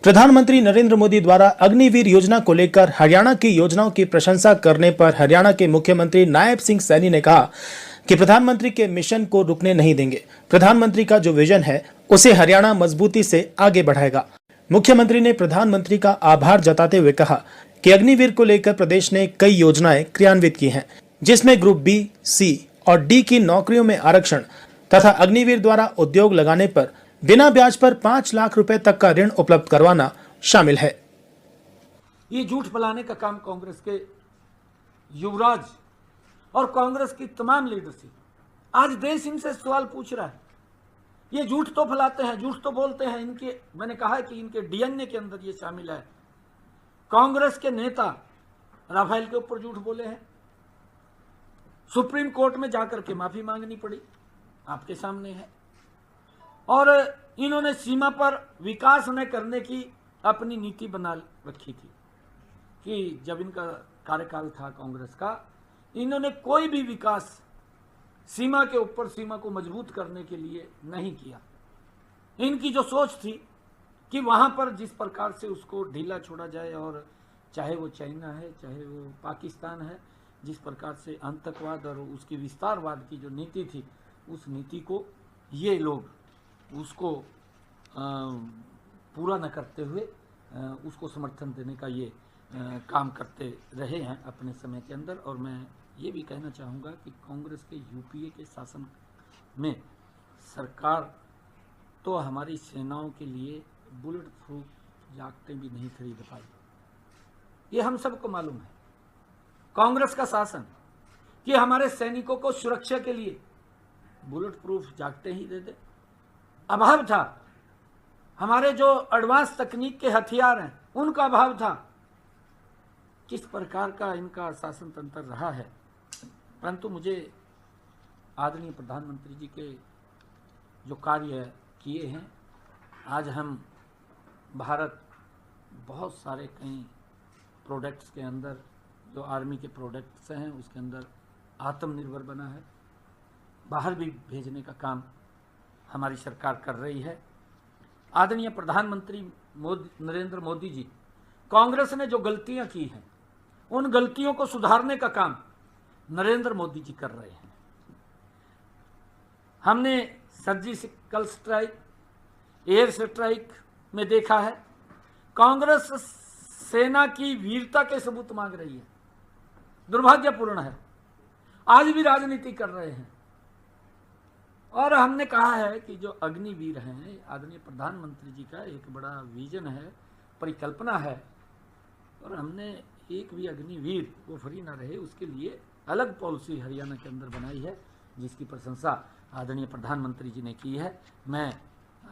प्रधानमंत्री नरेंद्र मोदी द्वारा अग्निवीर योजना को लेकर हरियाणा की योजनाओं की प्रशंसा करने पर हरियाणा के मुख्यमंत्री नायब सिंह सैनी ने कहा कि प्रधानमंत्री के मिशन को रुकने नहीं देंगे। प्रधानमंत्री का जो विजन है उसे हरियाणा मजबूती से आगे बढ़ाएगा। मुख्यमंत्री ने प्रधानमंत्री का आभार जताते हुए कहा कि अग्निवीर को लेकर प्रदेश ने कई योजनाएं क्रियान्वित की हैं, जिसमें ग्रुप बी, सी और डी की नौकरियों में आरक्षण तथा अग्निवीर द्वारा उद्योग लगाने पर बिना ब्याज पर 5 लाख रुपए तक का ऋण उपलब्ध करवाना शामिल है। ये झूठ फैलाने का काम कांग्रेस के युवराज और कांग्रेस की तमाम लीडरशिप, आज देश इनसे सवाल पूछ रहा है। ये झूठ तो फैलाते हैं, झूठ तो बोलते हैं। इनके, मैंने कहा है कि इनके डीएनए के अंदर ये शामिल है। कांग्रेस के नेता राफेल के ऊपर झूठ बोले हैं, सुप्रीम कोर्ट में जाकर के माफी मांगनी पड़ी, आपके सामने है। और इन्होंने सीमा पर विकास न करने की अपनी नीति बना रखी थी कि जब इनका कार्यकाल था कांग्रेस का, इन्होंने कोई भी विकास सीमा के ऊपर, सीमा को मजबूत करने के लिए नहीं किया। इनकी जो सोच थी कि वहां पर जिस प्रकार से उसको ढीला छोड़ा जाए, और चाहे वो चाइना है, चाहे वो पाकिस्तान है, जिस प्रकार से आतंकवाद और उसकी विस्तारवाद की जो नीति थी, उस नीति को ये लोग उसको पूरा न करते हुए उसको समर्थन देने का ये काम करते रहे हैं अपने समय के अंदर। और मैं ये भी कहना चाहूँगा कि कांग्रेस के यूपीए के शासन में सरकार तो हमारी सेनाओं के लिए बुलेट प्रूफ जैकेटें भी नहीं खरीद पाई। ये हम सबको मालूम है। कांग्रेस का शासन कि हमारे सैनिकों को सुरक्षा के लिए बुलेट प्रूफ जैकेटें ही दे दे, अभाव था। हमारे जो एडवांस तकनीक के हथियार हैं उनका अभाव था। किस प्रकार का इनका शासन तंत्र रहा है। परंतु मुझे आदरणीय प्रधानमंत्री जी के जो कार्य किए हैं, आज हम भारत बहुत सारे कई प्रोडक्ट्स के अंदर, जो आर्मी के प्रोडक्ट्स हैं उसके अंदर आत्मनिर्भर बना है। बाहर भी भेजने का काम हमारी सरकार कर रही है। आदरणीय प्रधानमंत्री नरेंद्र मोदी जी, कांग्रेस ने जो गलतियां की हैं उन गलतियों को सुधारने का काम नरेंद्र मोदी जी कर रहे हैं। हमने सर्जिकल स्ट्राइक, एयर स्ट्राइक में देखा है, कांग्रेस सेना की वीरता के सबूत मांग रही है। दुर्भाग्यपूर्ण है, आज भी राजनीति कर रहे हैं। और हमने कहा है कि जो अग्निवीर हैं, आदरणीय प्रधानमंत्री जी का एक बड़ा विजन है, परिकल्पना है, और हमने एक भी अग्निवीर वो फ्री ना रहे उसके लिए अलग पॉलिसी हरियाणा के अंदर बनाई है, जिसकी प्रशंसा आदरणीय प्रधानमंत्री जी ने की है। मैं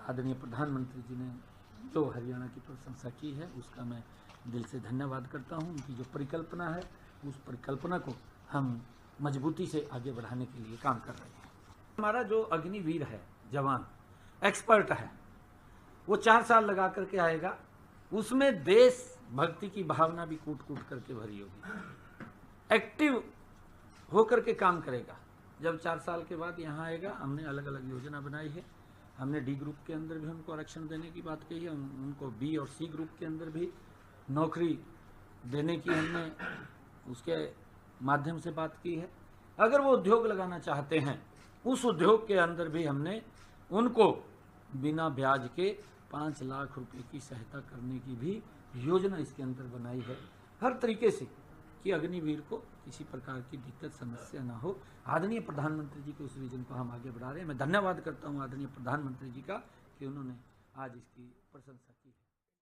आदरणीय प्रधानमंत्री जी ने जो हरियाणा की प्रशंसा की है उसका मैं दिल से धन्यवाद करता हूँ। उनकी जो परिकल्पना है, उस परिकल्पना को हम मजबूती से आगे बढ़ाने के लिए काम कर रहे हैं। हमारा जो अग्निवीर है, जवान एक्सपर्ट है, वो 4 साल लगा करके आएगा। उसमें देश भक्ति की भावना भी कूट कूट करके भरी होगी। एक्टिव होकर के काम करेगा। जब 4 साल के बाद यहाँ आएगा, हमने अलग अलग योजना बनाई है। हमने डी ग्रुप के अंदर भी उनको आरक्षण देने की बात कही है, उनको बी और सी ग्रुप के अंदर भी नौकरी देने की हमने उसके माध्यम से बात की है। अगर वो उद्योग लगाना चाहते हैं, उस उद्योग के अंदर भी हमने उनको बिना ब्याज के 5 लाख रुपए की सहायता करने की भी योजना इसके अंदर बनाई है, हर तरीके से, कि अग्निवीर को किसी प्रकार की दिक्कत समस्या ना हो। आदरणीय प्रधानमंत्री जी के उस विजन को हम आगे बढ़ा रहे हैं। मैं धन्यवाद करता हूं आदरणीय प्रधानमंत्री जी का कि उन्होंने आज इसकी प्रशंसा की।